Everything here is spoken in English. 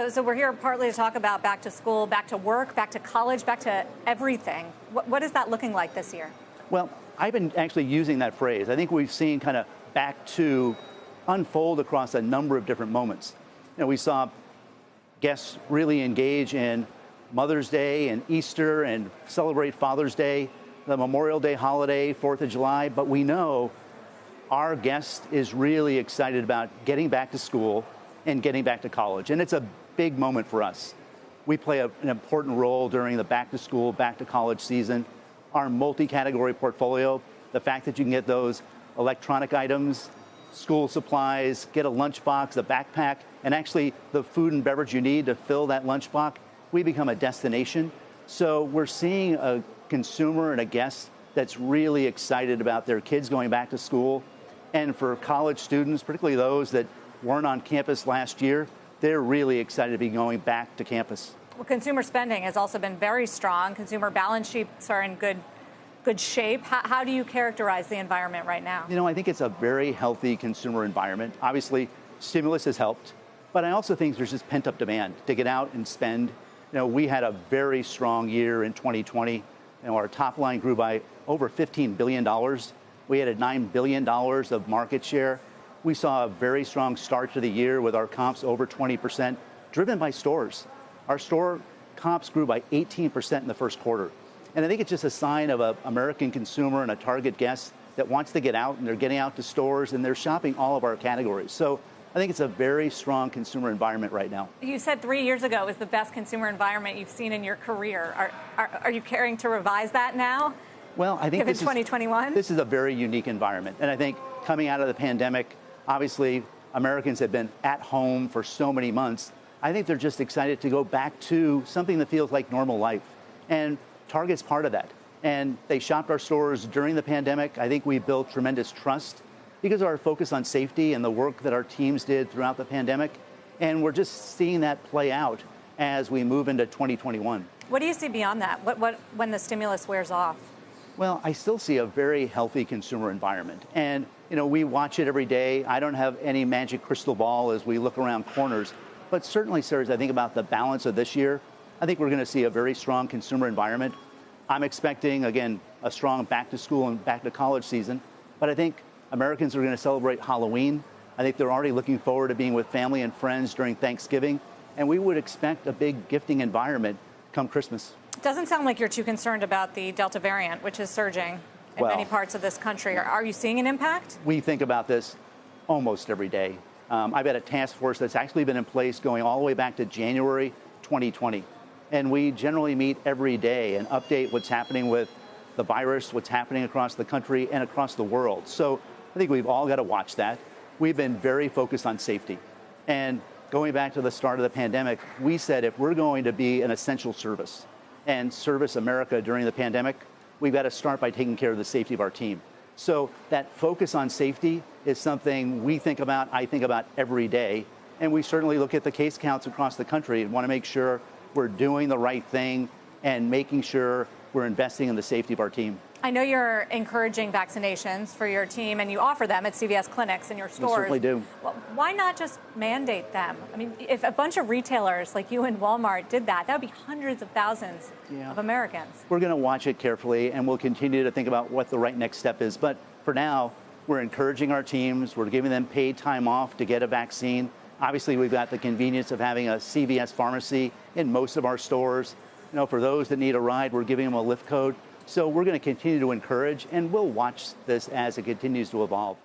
So we're here partly to talk about back to school, back to work, back to college, back to everything. What is that looking like this year? Well, I've been actually using that phrase. I think we've seen kind of back to unfold across a number of different moments. We saw guests really engage in Mother's Day and Easter and celebrate Father's Day, the Memorial Day holiday, 4th of July, but we know our guest is really excited about getting back to school and getting back to college. And it's a big moment for us. We play an important role during the back to school, back to college season. Our multi-category portfolio, the fact that you can get those electronic items, school supplies, get a lunchbox, a backpack, and actually the food and beverage you need to fill that lunchbox, we become a destination. So we're seeing a consumer and a guest that's really excited about their kids going back to school. And for college students, particularly those that weren't on campus last year, they're really excited to be going back to campus. Well, consumer spending has also been very strong. Consumer balance sheets are in good shape. How do you characterize the environment right now? I think it's a very healthy consumer environment. Obviously, stimulus has helped, but I also think there's just pent-up demand to get out and spend. We had a very strong year in 2020. Our top line grew by over $15 billion. We added $9 billion of market share. We saw a very strong start to the year with our comps over 20%, driven by stores. Our store comps grew by 18% in the first quarter. And I think it's just a sign of an American consumer and a target guest that wants to get out, and they're getting out to stores and they're shopping all of our categories. So I think it's a very strong consumer environment right now. You said 3 years ago it was the best consumer environment you've seen in your career. Are you caring to revise that now? Well, I think this is a very unique environment. And I think coming out of the pandemic, obviously Americans have been at home for so many months. I think they're just excited to go back to something that feels like normal life. And Target's part of that. And they shopped our stores during the pandemic. I think we built tremendous trust because of our focus on safety and the work that our teams did throughout the pandemic. And we're just seeing that play out as we move into 2021. What do you see beyond that? What when the stimulus wears off? Well, I still see a very healthy consumer environment. And, we watch it every day. I don't have any magic crystal ball as we look around corners. But certainly, sir, as I think about the balance of this year, I think we're going to see a very strong consumer environment. I'm expecting, again, a strong back to school and back to college season. But I think Americans are going to celebrate Halloween. I think they're already looking forward to being with family and friends during Thanksgiving. And we would expect a big gifting environment come Christmas. It doesn't sound like you're too concerned about the Delta variant, which is surging in many parts of this country. Are you seeing an impact? We think about this almost every day. I've had a task force that's actually been in place going all the way back to January 2020. And we generally meet every day and update what's happening with the virus, what's happening across the country and across the world. So I think we've all got to watch that. We've been very focused on safety. And going back to the start of the pandemic, we said if we're going to be an essential service and service America during the pandemic, we've got to start by taking care of the safety of our team. So that focus on safety is something we think about, I think about every day. And we certainly look at the case counts across the country and want to make sure we're doing the right thing and making sure we're investing in the safety of our team. I know you're encouraging vaccinations for your team, and you offer them at CVS clinics in your stores. We certainly do. Well, why not just mandate them? I mean, if a bunch of retailers like you and Walmart did that, that would be hundreds of thousands of Americans. We're going to watch it carefully, and we'll continue to think about what the right next step is. But for now, we're encouraging our teams. We're giving them paid time off to get a vaccine. Obviously, we've got the convenience of having a CVS pharmacy in most of our stores. For those that need a ride, we're giving them a Lyft code. So we're going to continue to encourage, and we'll watch this as it continues to evolve.